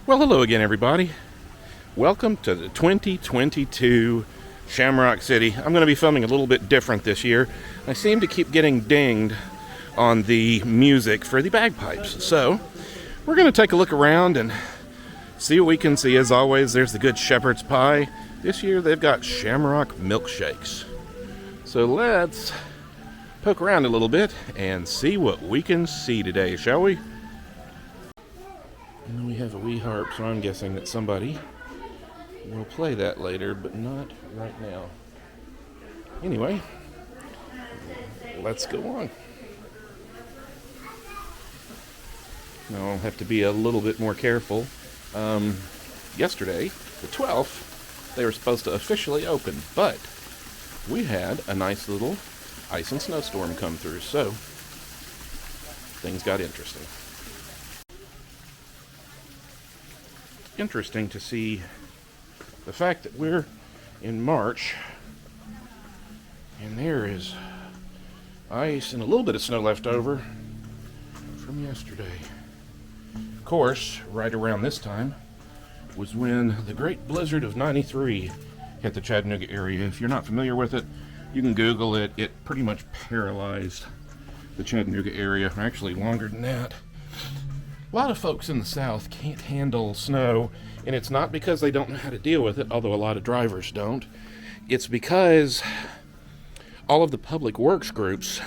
Well, hello again, everybody. Welcome to the 2022 Shamrock City. I'm going to be filming a little bit different this year. I seem to keep getting dinged on the music for the bagpipes. So, we're going to take a look around and see what we can see. As always, there's the Good Shepherd's Pie. This year, they've got Shamrock milkshakes. So, let's poke around a little bit and see what we can see today, shall we? And we have a wee harp, so I'm guessing that somebody will play that later, but not right now. Anyway, let's go on. Now I'll have to be a little bit more careful. Yesterday, the 12th, they were supposed to officially open, but we had a nice little ice and snowstorm come through, so things got interesting. Interesting to see the fact that we're in March and there is ice and a little bit of snow left over from yesterday. Of course, right around this time was when the great blizzard of '93 hit the Chattanooga area. If you're not familiar with it, you can Google it. It pretty much paralyzed the Chattanooga area, actually longer than that. A lot of folks in the South can't handle snow, and it's not because they don't know how to deal with it, although a lot of drivers don't. It's because all of the public works groups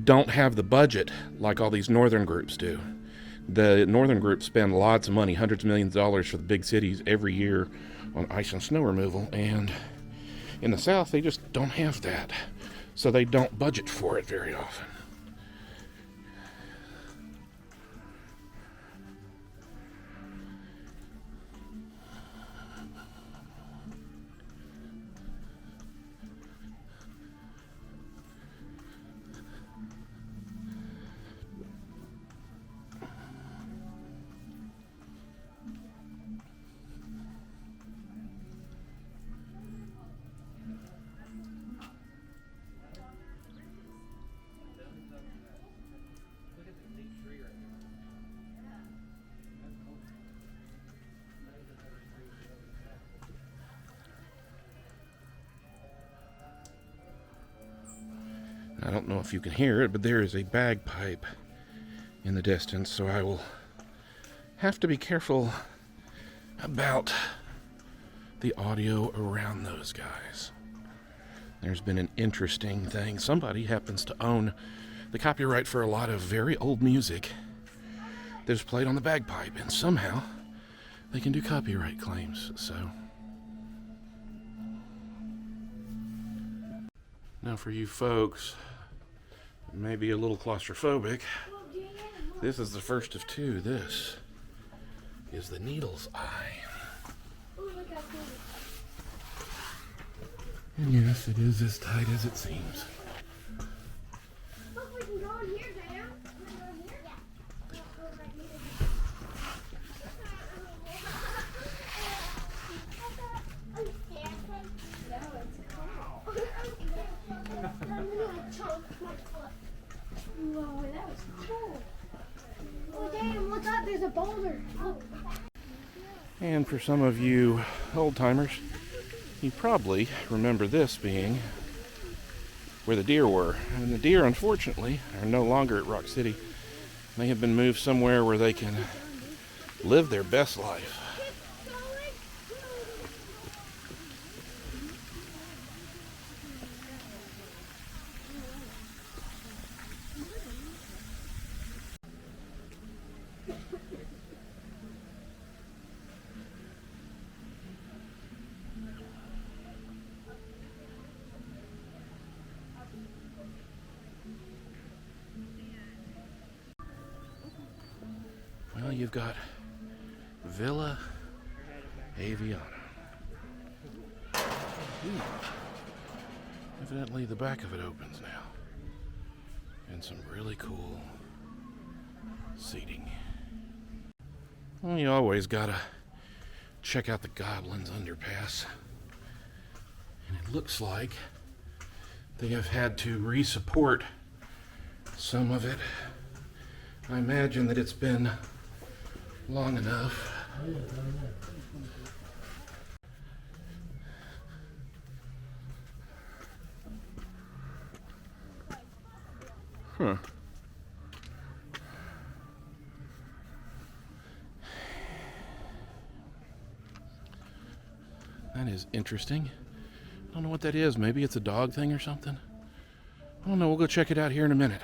don't have the budget like all these northern groups do. The northern groups spend lots of money, hundreds of millions of dollars for the big cities every year on ice and snow removal, and in the South they just don't have that, so they don't budget for it very often. I don't know if you can hear it, but there is a bagpipe in the distance, so I will have to be careful about the audio around those guys. There's been an interesting thing. Somebody happens to own the copyright for a lot of very old music that is played on the bagpipe, and somehow they can do copyright claims, so. Now for you folks, maybe a little claustrophobic, this is the first of two. This is the Needle's Eye. And yes, it is as tight as it seems. Whoa, that was cool. Oh, damn, look up, there's a boulder. Oh. And for some of you old-timers, you probably remember this being where the deer were. And the deer, unfortunately, are no longer at Rock City. They have been moved somewhere where they can live their best life. Well, you've got Villa Aviana. Ooh. Evidently the back of it opens now. And some really cool seating. Well, you always gotta check out the Goblin's underpass. And it looks like they have had to re-support some of it. I imagine that it's been long enough. Huh. That is interesting. I don't know what that is. Maybe it's a dog thing or something. I don't know. We'll go check it out here in a minute.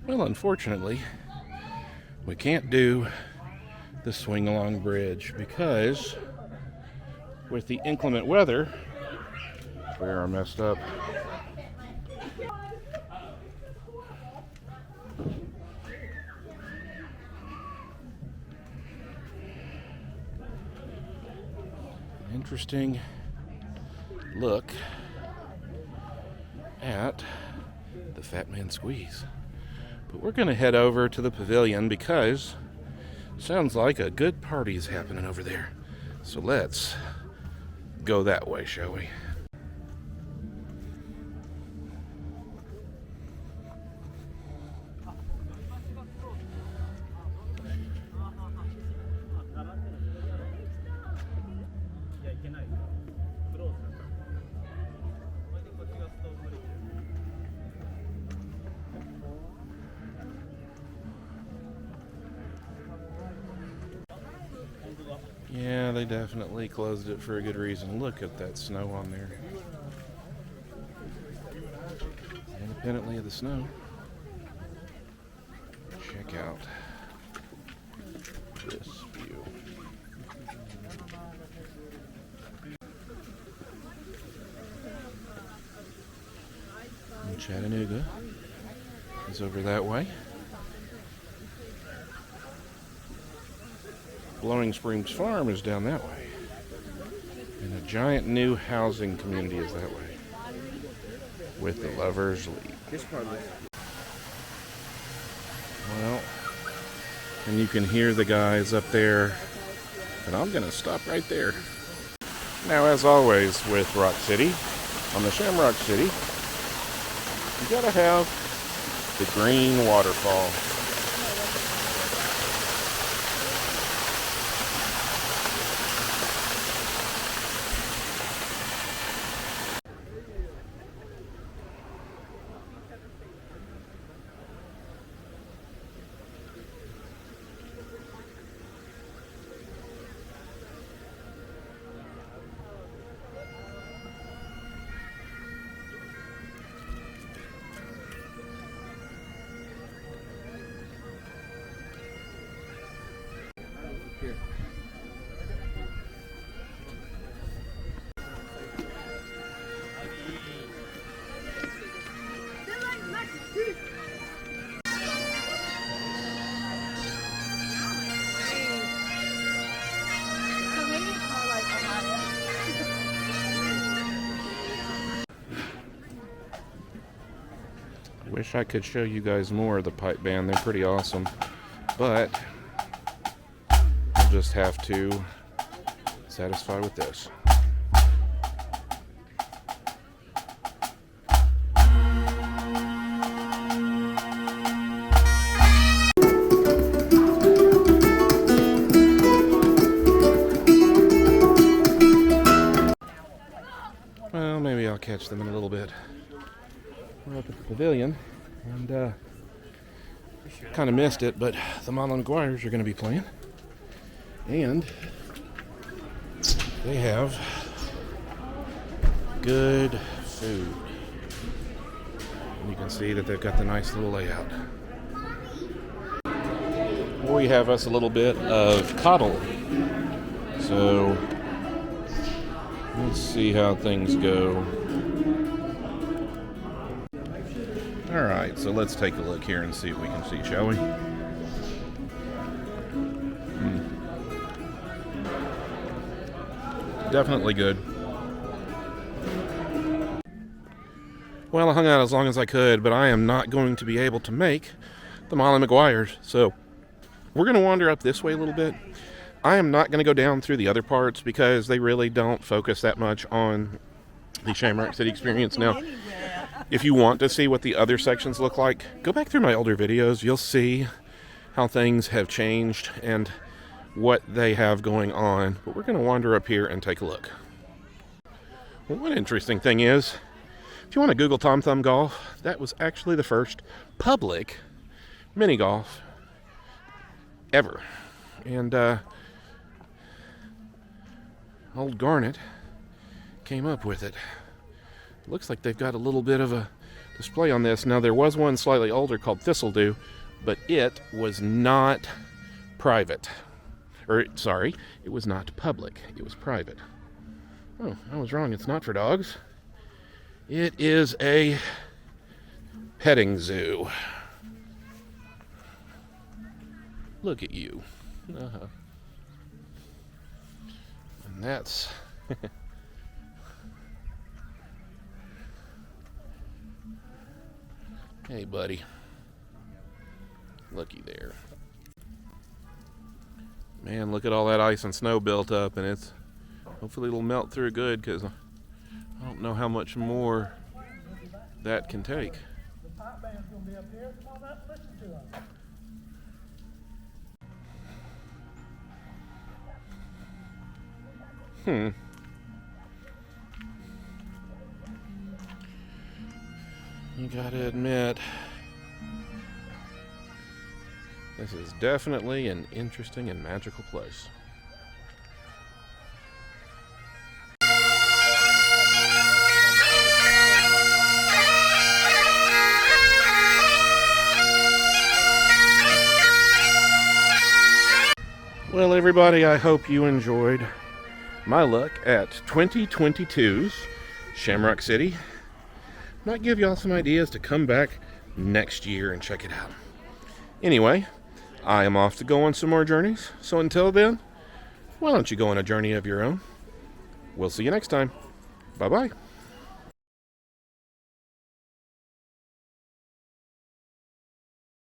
Well, unfortunately, we can't do the swing along bridge because with the inclement weather, we are messed up. Interesting look at the Fat Man Squeeze. But we're going to head over to the pavilion because it sounds like a good party is happening over there. So let's go that way, shall we? Yeah, they definitely closed it for a good reason. Look at that snow on there. Independently of the snow, check out this view. And Chattanooga is over that way. Blowing Springs Farm is down that way. And a giant new housing community is that way. With the Lovers Leap. Well, and you can hear the guys up there. And I'm going to stop right there. Now, as always with Rock City, on the Shamrock City, you gotta have the green waterfall. Wish I could show you guys more of the pipe band. They're pretty awesome. But I'll just have to satisfy with this. Well, maybe I'll catch them in a little bit. We're up at the pavilion, and kind of missed it, but the Marlon McGuires are going to be playing, and they have good food. And you can see that they've got the nice little layout. We have us a little bit of coddle, so let's see how things go. Alright, so let's take a look here and see what we can see, shall we? Definitely good. Well, I hung out as long as I could, but I am not going to be able to make the Molly Maguires. So we're going to wander up this way a little bit. I am not going to go down through the other parts because they really don't focus that much on the Shamrock City experience. Now, if you want to see what the other sections look like, go back through my older videos. You'll see how things have changed and what they have going on. But we're going to wander up here and take a look. Well, one interesting thing is, if you want to Google Tom Thumb Golf, that was actually the first public mini golf ever. And old Garnet came up with it. Looks like they've got a little bit of a display on this. Now, there was one slightly older called Thistledew, but it was not private. Or, sorry, it was not public. It was private. Oh, I was wrong. It's not for dogs. It is a petting zoo. Look at you. Uh-huh. And that's... Hey, buddy. Looky there. Man, look at all that ice and snow built up, and it's... Hopefully it'll melt through good, because I don't know how much more that can take. The pipe band's going to be up here. Come on up, listen to them. You gotta admit, this is definitely an interesting and magical place. Well, everybody, I hope you enjoyed my look at 2022's Shamrock City. Might give y'all some ideas to come back next year and check it out. Anyway, I am off to go on some more journeys. So until then, why don't you go on a journey of your own? We'll see you next time. Bye-bye.